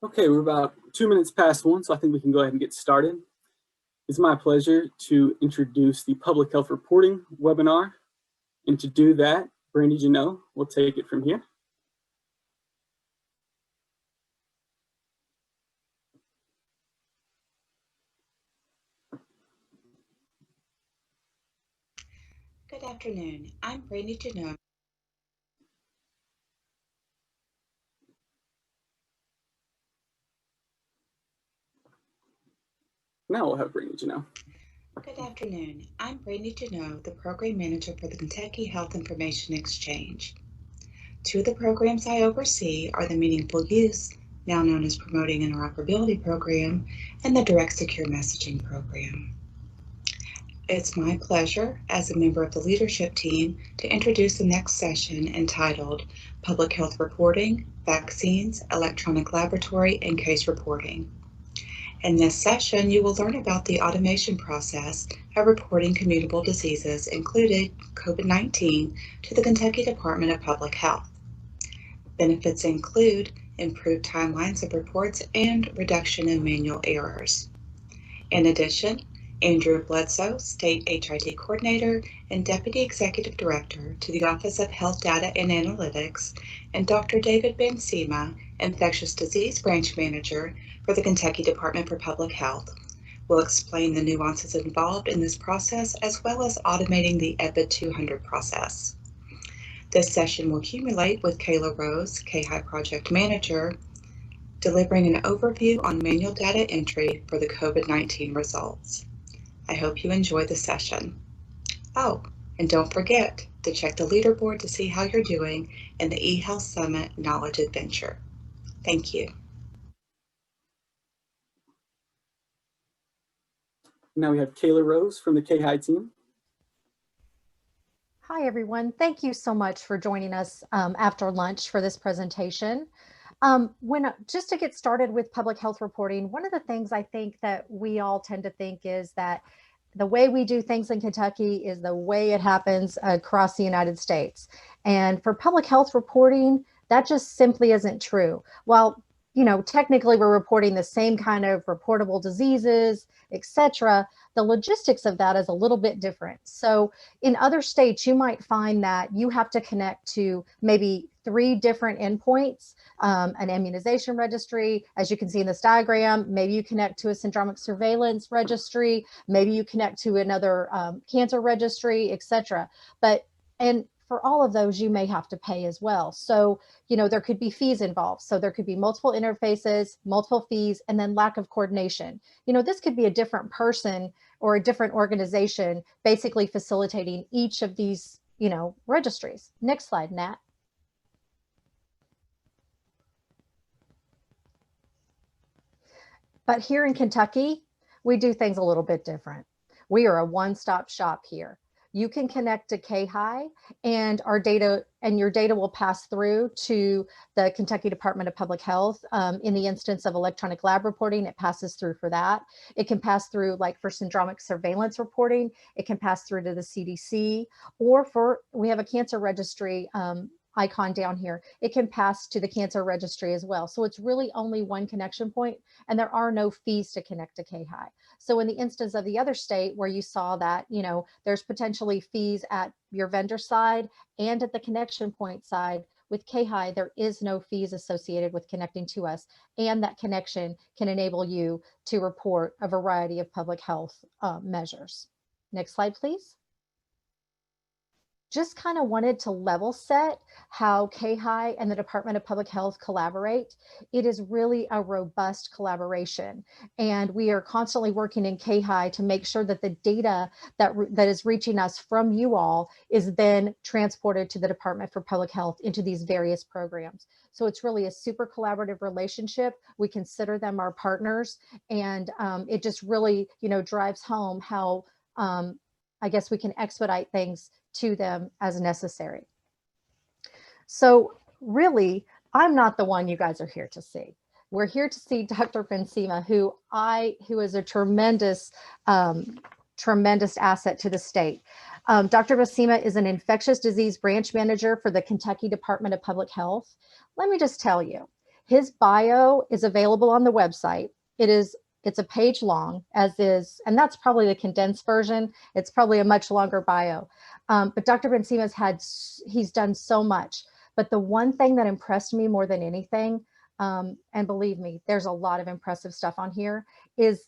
Okay, we're about 2 minutes past 1, so I think we can go ahead and get started. It's my pleasure to introduce the Public Health Reporting webinar. And to do that, Brandy Janot will take it from here. Good afternoon. I'm Brandy Janot. Now we'll have Brandy Janot. Good afternoon. I'm Brandy Janot, the Program Manager for the Kentucky Health Information Exchange. Two of the programs I oversee are the Meaningful Use, now known as Promoting Interoperability Program, and the Direct Secure Messaging Program. It's my pleasure, as a member of the leadership team, to introduce the next session entitled Public Health Reporting, Vaccines, Electronic Laboratory, and Case Reporting. In this session, you will learn about the automation process of reporting communicable diseases, including COVID-19, to the Kentucky Department of Public Health. Benefits include improved timelines of reports and reduction in manual errors. In addition, Andrew Bledsoe, State HID Coordinator and Deputy Executive Director to the Office of Health Data and Analytics, and Dr. David Bensema, Infectious Disease Branch Manager for the Kentucky Department for Public Health, will explain the nuances involved in this process as well as automating the EPID 200 process. This session will accumulate with Kayla Rose, KHI Project Manager, delivering an overview on manual data entry for the COVID-19 results. I hope you enjoy the session. Oh, and don't forget to check the leaderboard to see how you're doing in the eHealth Summit Knowledge Adventure. Thank you. Now we have Kayla Rose from the KHI team. Hi, everyone. Thank you so much for joining us after lunch for this presentation. Just to get started with public health reporting, one of the things I think that we all tend to think is that the way we do things in Kentucky is the way it happens across the United States. And for public health reporting, that just simply isn't true. While, technically we're reporting the same kind of reportable diseases, et cetera, the logistics of that is a little bit different. So in other states, you might find that you have to connect to maybe 3 different endpoints, an immunization registry, as you can see in this diagram. Maybe you connect to a syndromic surveillance registry, maybe you connect to another cancer registry, et cetera. And for all of those, you may have to pay as well. So, there could be fees involved. So there could be multiple interfaces, multiple fees, and then lack of coordination. This could be a different person or a different organization basically facilitating each of these, registries. Next slide, Nat. But here in Kentucky, we do things a little bit different. We are a one-stop shop here. You can connect to KHI and your data will pass through to the Kentucky Department of Public Health. In the instance of electronic lab reporting, it passes through for that. It can pass through, like for syndromic surveillance reporting, it can pass through to the CDC, or we have a cancer registry icon down here, it can pass to the cancer registry as well. So it's really only one connection point, and there are no fees to connect to KHI. So in the instance of the other state where you saw that, there's potentially fees at your vendor side and at the connection point side, with KHI, there is no fees associated with connecting to us, and that connection can enable you to report a variety of public health measures. Next slide, please. Just kind of wanted to level set how KHI and the Department of Public Health collaborate. It is really a robust collaboration, and we are constantly working in KHI to make sure that the data that is reaching us from you all is then transported to the Department for Public Health into these various programs. So it's really a super collaborative relationship. We consider them our partners, and it just really, drives home how I guess we can expedite things to them as necessary. So really, I'm not the one you guys are here to see. We're here to see Dr. Bensema, who is a tremendous asset to the state. Dr. Bensema is an infectious disease branch manager for the Kentucky Department of Public Health. Let me just tell you, His bio is available on the website. It's a page long, as is, and that's probably the condensed version. It's probably a much longer bio. But Dr. Bensima's he's done so much. But the one thing that impressed me more than anything, and believe me, there's a lot of impressive stuff on here, is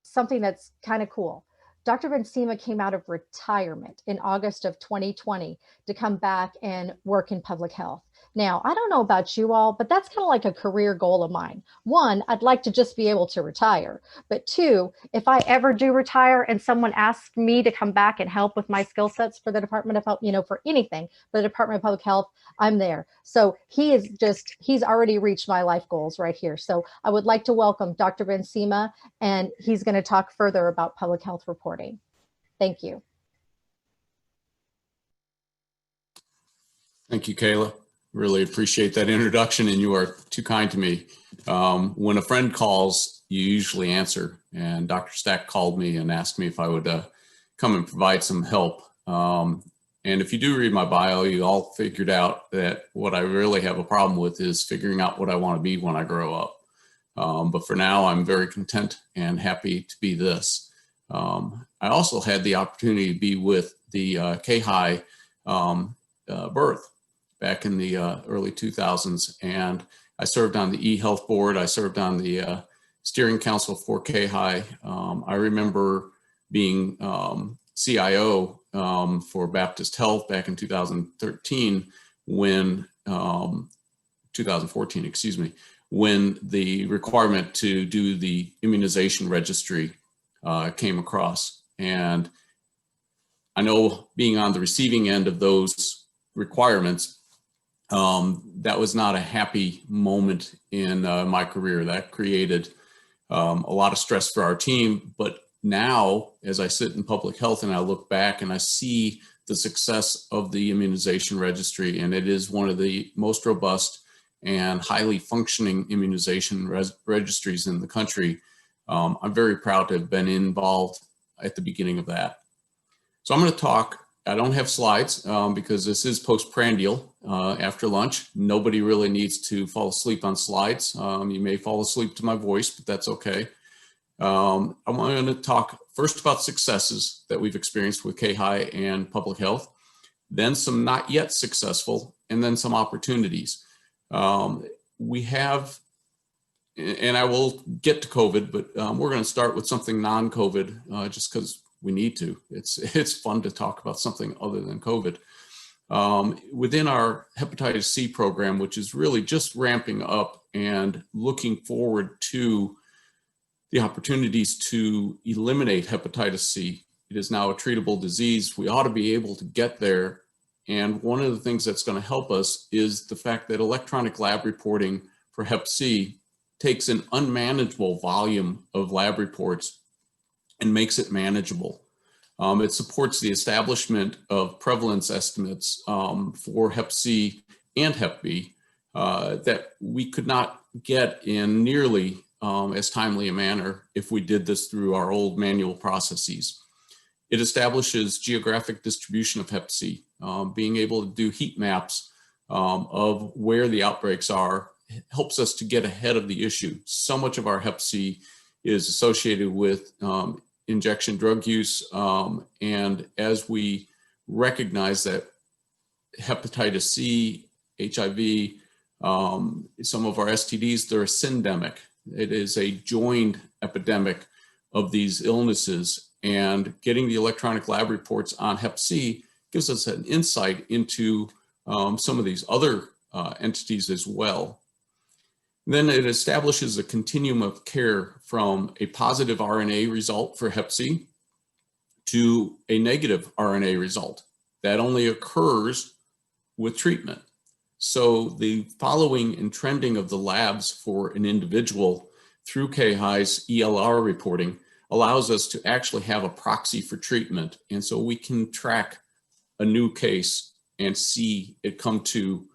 something that's kind of cool. Dr. Bensima came out of retirement in August of 2020 to come back and work in public health. Now, I don't know about you all, but that's kind of like a career goal of mine. One, I'd like to just be able to retire. But two, if I ever do retire and someone asks me to come back and help with my skill sets for the Department of Health, for anything, for the Department of Public Health, I'm there. So he's already reached my life goals right here. So I would like to welcome Dr. Bensima, and he's going to talk further about public health reporting. Thank you. Thank you, Kayla. Really appreciate that introduction, and you are too kind to me. When a friend calls, you usually answer, and Dr. Stack called me and asked me if I would come and provide some help. And if you do read my bio, you all figured out that what I really have a problem with is figuring out what I want to be when I grow up. But for now, I'm very content and happy to be this. I also had the opportunity to be with the KHI birth back in the early 2000s. And I served on the eHealth board. I served on the steering council for KHI. I remember being CIO for Baptist Health back in 2013 when, 2014, excuse me, when the requirement to do the immunization registry came across. And I know, being on the receiving end of those requirements, that was not a happy moment in my career. That created a lot of stress for our team. But now, as I sit in public health and I look back and I see the success of the immunization registry, and it is one of the most robust and highly functioning immunization registries in the country, I'm very proud to have been involved at the beginning of that. So I'm going to talk. I don't have slides because this is postprandial after lunch. Nobody really needs to fall asleep on slides. You may fall asleep to my voice, but that's okay. I'm going to talk first about successes that we've experienced with KHI and public health, then some not yet successful, and then some opportunities. We have, and I will get to COVID, but we're going to start with something non-COVID just because we need to. It's fun to talk about something other than COVID. Within our hepatitis C program, which is really just ramping up and looking forward to the opportunities to eliminate hepatitis C. It is now a treatable disease. We ought to be able to get there. And one of the things that's going to help us is the fact that electronic lab reporting for Hep C takes an unmanageable volume of lab reports and makes it manageable. It supports the establishment of prevalence estimates for Hep C and Hep B that we could not get in nearly as timely a manner if we did this through our old manual processes. It establishes geographic distribution of Hep C, being able to do heat maps of where the outbreaks are helps us to get ahead of the issue. So much of our Hep C is associated with injection drug use. And as we recognize that hepatitis C, HIV, some of our STDs, they're a syndemic. It is a joined epidemic of these illnesses, and getting the electronic lab reports on Hep C gives us an insight into some of these other entities as well. Then it establishes a continuum of care from a positive RNA result for Hep C to a negative RNA result. That only occurs with treatment. So the following and trending of the labs for an individual through KHI's ELR reporting allows us to actually have a proxy for treatment. And so we can track a new case and see it come to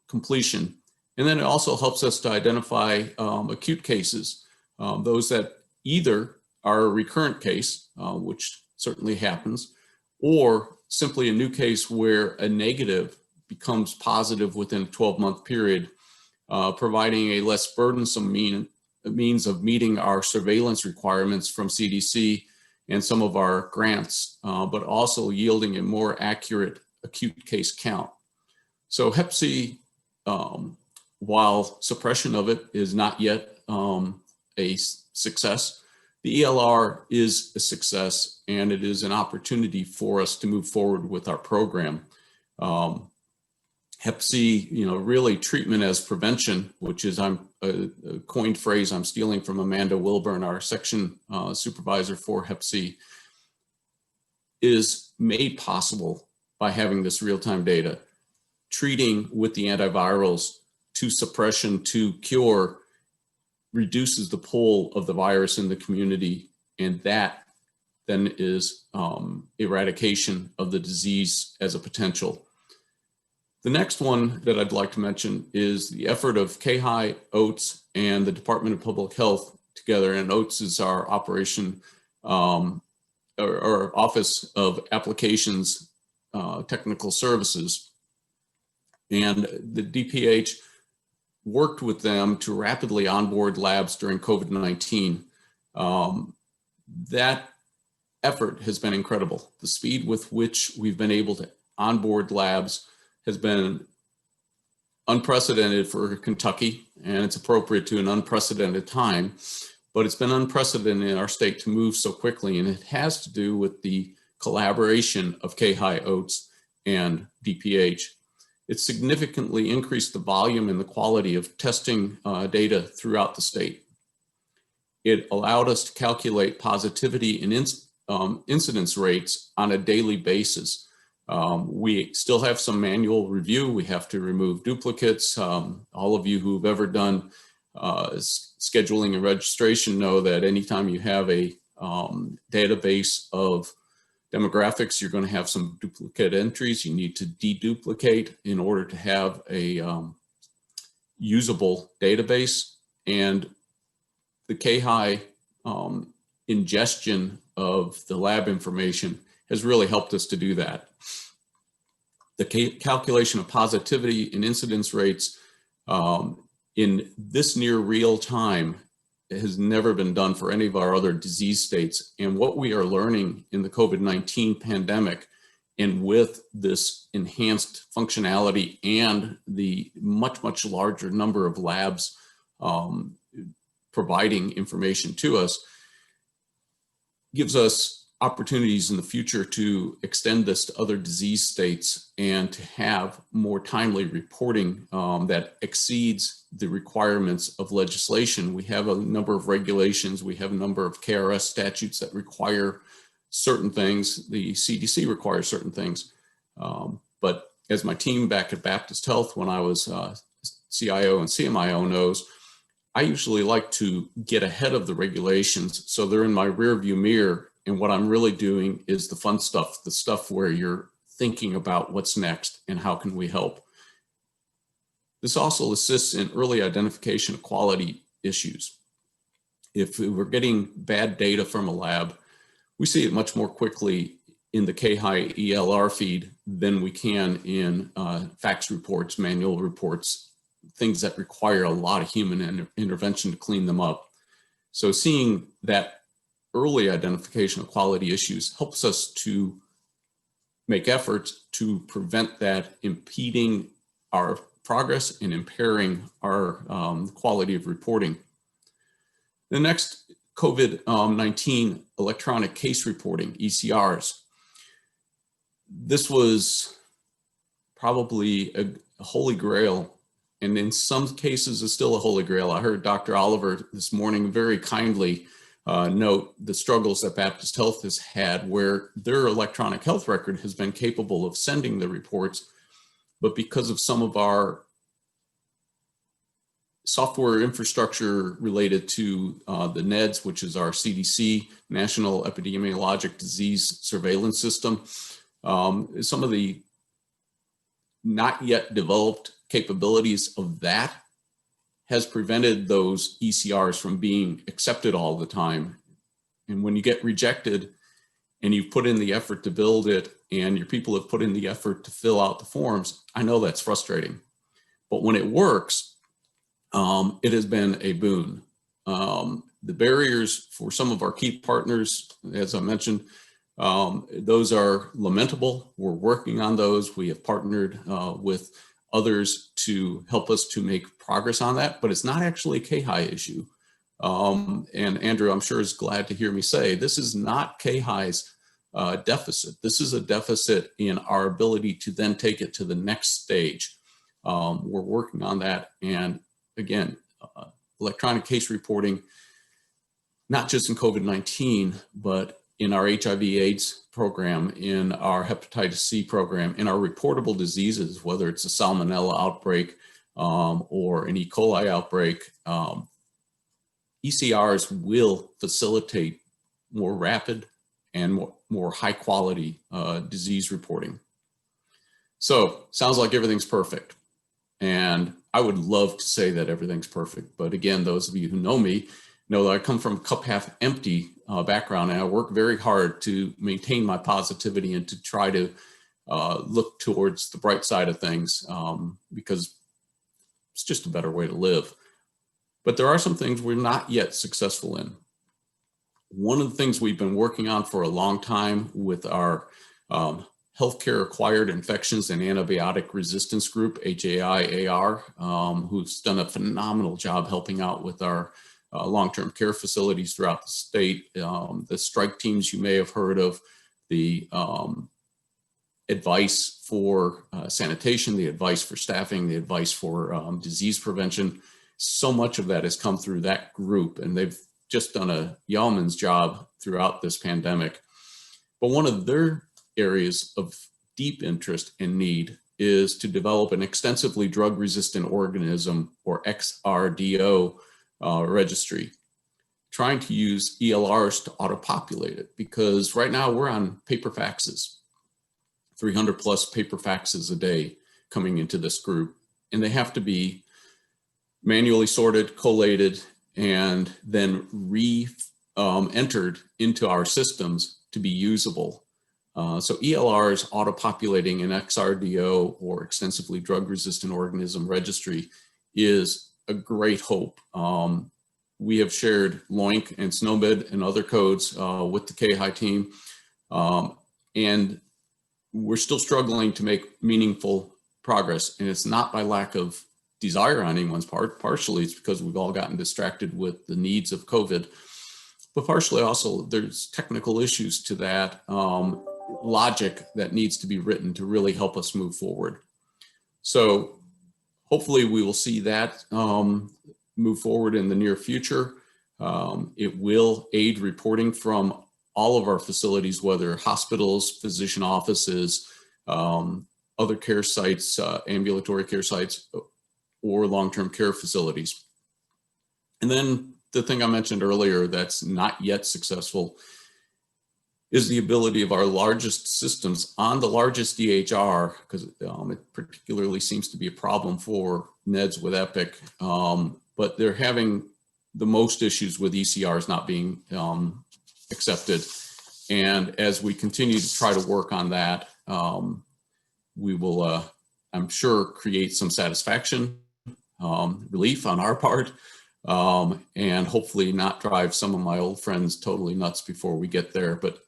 completion. And then it also helps us to identify acute cases, those that either are a recurrent case, which certainly happens, or simply a new case where a negative becomes positive within a 12-month period, providing a less burdensome means of meeting our surveillance requirements from CDC and some of our grants, but also yielding a more accurate acute case count. So Hep C, while suppression of it is not yet a success, the ELR is a success, and it is an opportunity for us to move forward with our program. Hep C, really treatment as prevention, which is a coined phrase I'm stealing from Amanda Wilburn, our section supervisor for Hep C, is made possible by having this real-time data. Treating with the antivirals to suppression to cure reduces the pull of the virus in the community, and that then is eradication of the disease as a potential. The next one that I'd like to mention is the effort of KHI, OATS, and the Department of Public Health together. And OATS is our operation or Office of Applications Technical Services. And the DPH worked with them to rapidly onboard labs during COVID-19. That effort has been incredible. The speed with which we've been able to onboard labs has been unprecedented for Kentucky, and it's appropriate to an unprecedented time, but it's been unprecedented in our state to move so quickly, and it has to do with the collaboration of KHI, OATS, and DPH. It significantly increased the volume and the quality of testing data throughout the state. It allowed us to calculate positivity and incidence rates on a daily basis. We still have some manual review. We have to remove duplicates. All of you who've ever done scheduling and registration know that anytime you have a database of demographics, you're going to have some duplicate entries. You need to deduplicate in order to have a usable database. And the KHI ingestion of the lab information has really helped us to do that. The calculation of positivity and incidence rates in this near real time has never been done for any of our other disease states. And what we are learning in the COVID-19 pandemic, and with this enhanced functionality and the much, much larger number of labs providing information to us, gives us opportunities in the future to extend this to other disease states and to have more timely reporting that exceeds the requirements of legislation. We have a number of regulations. We have a number of KRS statutes that require certain things. The CDC requires certain things. But as my team back at Baptist Health, when I was CIO and CMIO knows, I usually like to get ahead of the regulations so they're in my rear view mirror. And what I'm really doing is the fun stuff, the stuff where you're thinking about what's next and how can we help. This also assists in early identification of quality issues. If we're getting bad data from a lab, we see it much more quickly in the KHI ELR feed than we can in fax reports, manual reports, things that require a lot of human intervention to clean them up. So seeing that early identification of quality issues helps us to make efforts to prevent that impeding our progress and impairing our quality of reporting. The next, COVID-19 electronic case reporting, ECRs. This was probably a holy grail, and in some cases is still a holy grail. I heard Dr. Oliver this morning very kindly note the struggles that Baptist Health has had, where their electronic health record has been capable of sending the reports, but because of some of our software infrastructure related to the NEDS, which is our CDC, National Epidemiologic Disease Surveillance System, some of the not yet developed capabilities of that has prevented those ECRs from being accepted all the time. And when you get rejected and you've put in the effort to build it and your people have put in the effort to fill out the forms, I know that's frustrating. But when it works, it has been a boon. The barriers for some of our key partners, as I mentioned, those are lamentable. We're working on those. We have partnered with others to help us to make progress on that, but it's not actually a KHI issue. And Andrew, I'm sure is glad to hear me say, this is not KHI's deficit. This is a deficit in our ability to then take it to the next stage. We're working on that. And again, electronic case reporting, not just in COVID-19, but in our HIV/AIDS program, in our hepatitis C program, in our reportable diseases, whether it's a salmonella outbreak or an E. coli outbreak, ECRs will facilitate more rapid and more high quality disease reporting. So sounds like everything's perfect. And I would love to say that everything's perfect. But again, those of you who know me know that I come from a cup half empty background, and I work very hard to maintain my positivity and to try to look towards the bright side of things because it's just a better way to live. But there are some things we're not yet successful in. One of the things we've been working on for a long time with our healthcare acquired infections and antibiotic resistance group, HAI-AR, who's done a phenomenal job helping out with our long-term care facilities throughout the state. The strike teams you may have heard of, the advice for sanitation, the advice for staffing, the advice for disease prevention. So much of that has come through that group, and they've just done a yeoman's job throughout this pandemic. But one of their areas of deep interest and need is to develop an extensively drug-resistant organism, or XRDO, registry, trying to use ELRs to auto-populate it, because right now we're on paper faxes, 300 plus paper faxes a day coming into this group, and they have to be manually sorted, collated, and then re-entered into our systems to be usable. So ELRs auto-populating an XRDO, or extensively drug-resistant organism registry, is a great hope. We have shared LOINC and SNOMED and other codes with the KHI team, and we're still struggling to make meaningful progress. And it's not by lack of desire on anyone's part. Partially it's because we've all gotten distracted with the needs of COVID, but partially also there's technical issues to that, logic that needs to be written to really help us move forward. So hopefully we will see that move forward in the near future. It will aid reporting from all of our facilities, whether hospitals, physician offices, other care sites, ambulatory care sites, or long-term care facilities. And then the thing I mentioned earlier that's not yet successful is the ability of our largest systems on the largest DHR, because it particularly seems to be a problem for NEDS with Epic, but they're having the most issues with ECRs not being accepted. And as we continue to try to work on that, we will, I'm sure, create some satisfaction, relief on our part, and hopefully not drive some of my old friends totally nuts before we get there. But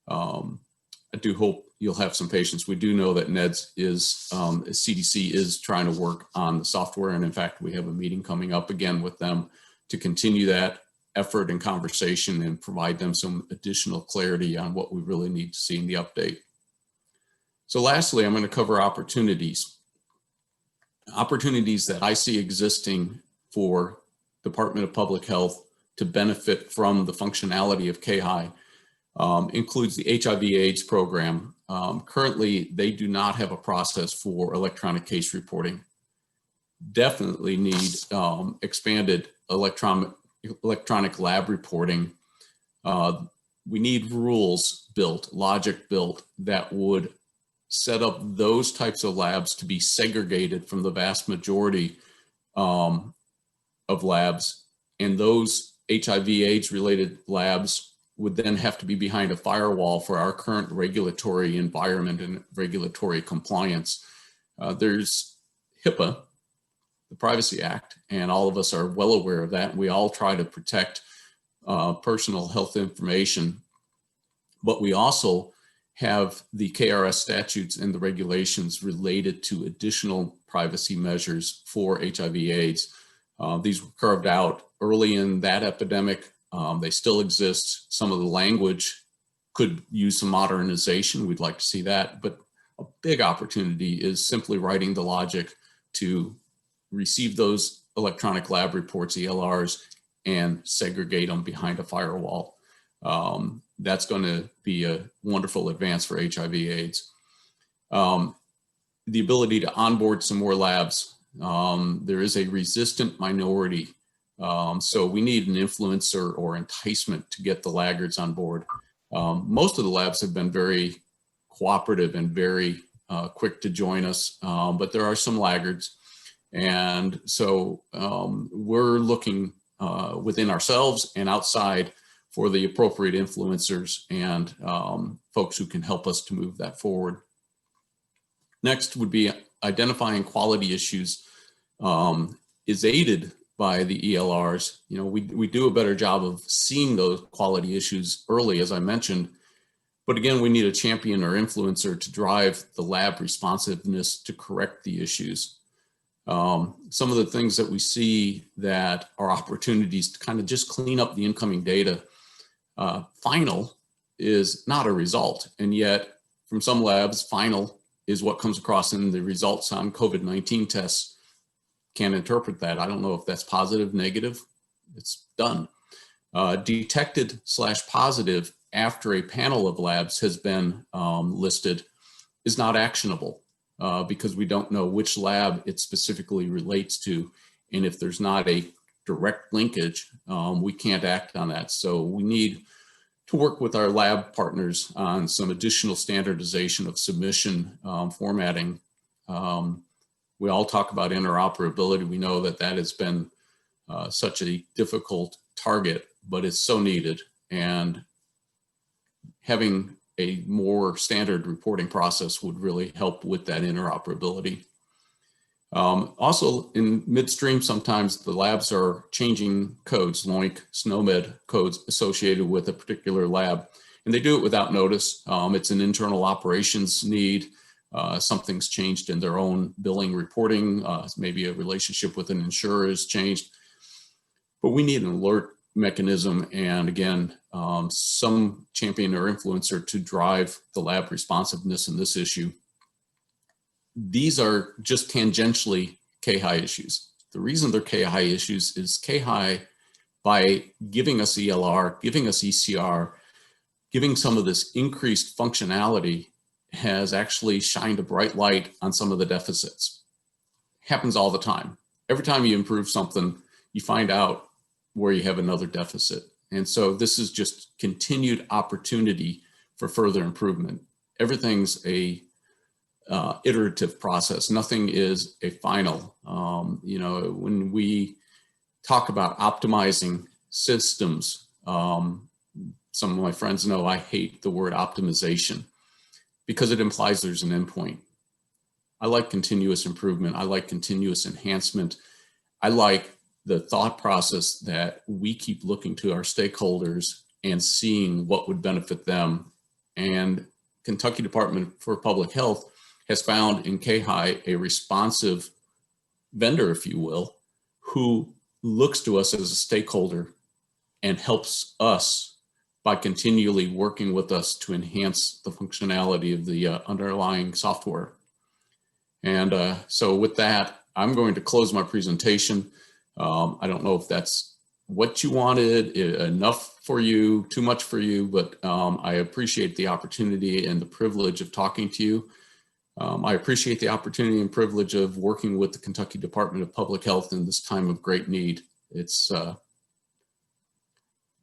I do hope you'll have some patience. We do know that NEDS is, CDC is trying to work on the software. And in fact, we have a meeting coming up again with them to continue that effort and conversation and provide them some additional clarity on what we really need to see in the update. So lastly, I'm going to cover opportunities. Opportunities that I see existing for Department of Public Health to benefit from the functionality of KHI. Includes the HIV/AIDS program. Currently, they do not have a process for electronic case reporting. Definitely need expanded electronic lab reporting. We need rules built, logic built, that would set up those types of labs to be segregated from the vast majority of labs. And those HIV/AIDS related labs would then have to be behind a firewall for our current regulatory environment and regulatory compliance. There's HIPAA, the Privacy Act, and all of us are well aware of that. We all try to protect personal health information, but we also have the KRS statutes and the regulations related to additional privacy measures for HIV/AIDS. These were carved out early in that epidemic. They still exist. Some of the language could use some modernization. We'd like to see that, but a big opportunity is simply writing the logic to receive those electronic lab reports, ELRs, and segregate them behind a firewall. That's going to be a wonderful advance for HIV/AIDS. The ability to onboard some more labs. There is a resistant minority, so we need an influencer or enticement to get the laggards on board. Most of the labs have been very cooperative and very quick to join us, but there are some laggards. And so we're looking within ourselves and outside for the appropriate influencers and folks who can help us to move that forward. Next would be identifying quality issues is aided by the ELRs. You know, we do a better job of seeing those quality issues early, as I mentioned, but again, we need a champion or influencer to drive the lab responsiveness to correct the issues. Some of the things that we see that are opportunities to kind of just clean up the incoming data. Final is not a result, and yet from some labs, final is what comes across in the results on COVID-19 tests. Can't interpret that. I don't know if that's positive, negative. It's done. Detected/positive after a panel of labs has been listed is not actionable because we don't know which lab it specifically relates to. And if there's not a direct linkage, we can't act on that. So we need to work with our lab partners on some additional standardization of submission formatting. We all talk about interoperability. We know that that has been such a difficult target, but it's so needed. And having a more standard reporting process would really help with that interoperability. Also in midstream, sometimes the labs are changing codes, LOINC, SNOMED codes associated with a particular lab, and they do it without notice. It's an internal operations need. Something's changed in their own billing reporting. Maybe a relationship with an insurer has changed, but we need an alert mechanism and again, some champion or influencer to drive the lab responsiveness in this issue. These are just tangentially KHI issues. The reason they're KHI issues is KHI, by giving us ELR, giving us ECR, giving some of this increased functionality, has actually shined a bright light on some of the deficits. Happens all the time. Every time you improve something, you find out where you have another deficit. And so this is just continued opportunity for further improvement. Everything's a iterative process. Nothing is a final. You know, when we talk about optimizing systems, some of my friends know I hate the word optimization because it implies there's an endpoint. I like continuous improvement. I like continuous enhancement. I like the thought process that we keep looking to our stakeholders and seeing what would benefit them. And Kentucky Department for Public Health has found in KHI a responsive vendor, if you will, who looks to us as a stakeholder and helps us by continually working with us to enhance the functionality of the underlying software. And so with that, I'm going to close my presentation. I don't know if that's what you wanted, enough for you, too much for you, but I appreciate the opportunity and the privilege of talking to you. I appreciate the opportunity and privilege of working with the Kentucky Department of Public Health in this time of great need. It's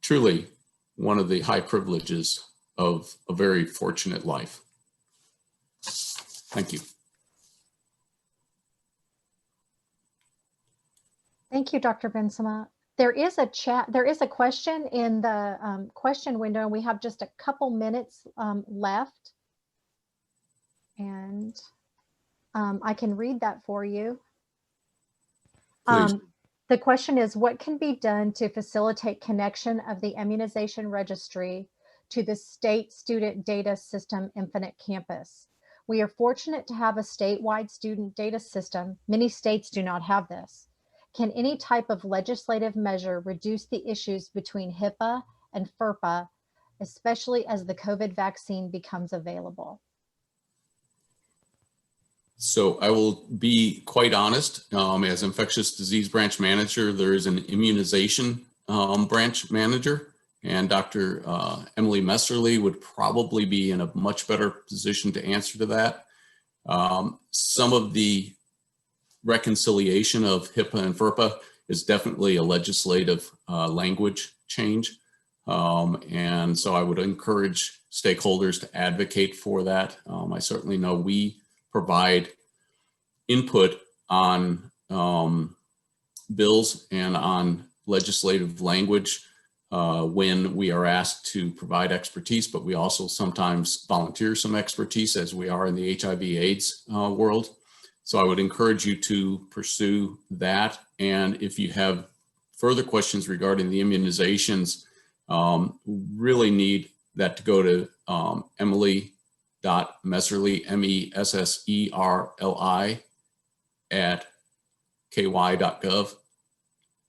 truly one of the high privileges of a very fortunate life. Thank you. Thank you, Dr. Bensema. There is a chat, there is a question in the question window, and we have just a couple minutes left. And I can read that for you. Please. The question is, what can be done to facilitate connection of the immunization registry to the state student data system Infinite Campus? We are fortunate to have a statewide student data system. Many states do not have this. Can any type of legislative measure reduce the issues between HIPAA and FERPA, especially as the COVID vaccine becomes available? So I will be quite honest, as infectious disease branch manager, there is an immunization branch manager, and Dr. Emily Messerly would probably be in a much better position to answer to that. Some of the reconciliation of HIPAA and FERPA is definitely a legislative language change. And so I would encourage stakeholders to advocate for that. I certainly know we provide input on bills and on legislative language when we are asked to provide expertise, but we also sometimes volunteer some expertise as we are in the HIV/AIDS world. So I would encourage you to pursue that. And if you have further questions regarding the immunizations, really need that to go to Emily.Messerly, MESSERLI at ky.gov.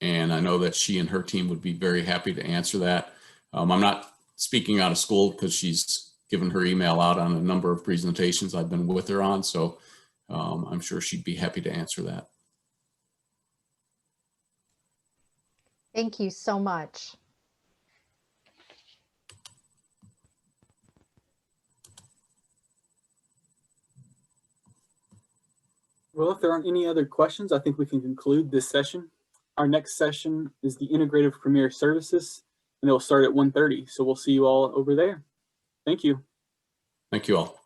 And I know that she and her team would be very happy to answer that. I'm not speaking out of school because she's given her email out on a number of presentations I've been with her on. So I'm sure she'd be happy to answer that. Thank you so much. Well, if there aren't any other questions, I think we can conclude this session. Our next session is the Integrative Premier Services, and it'll start at 1:30. So we'll see you all over there. Thank you. Thank you all.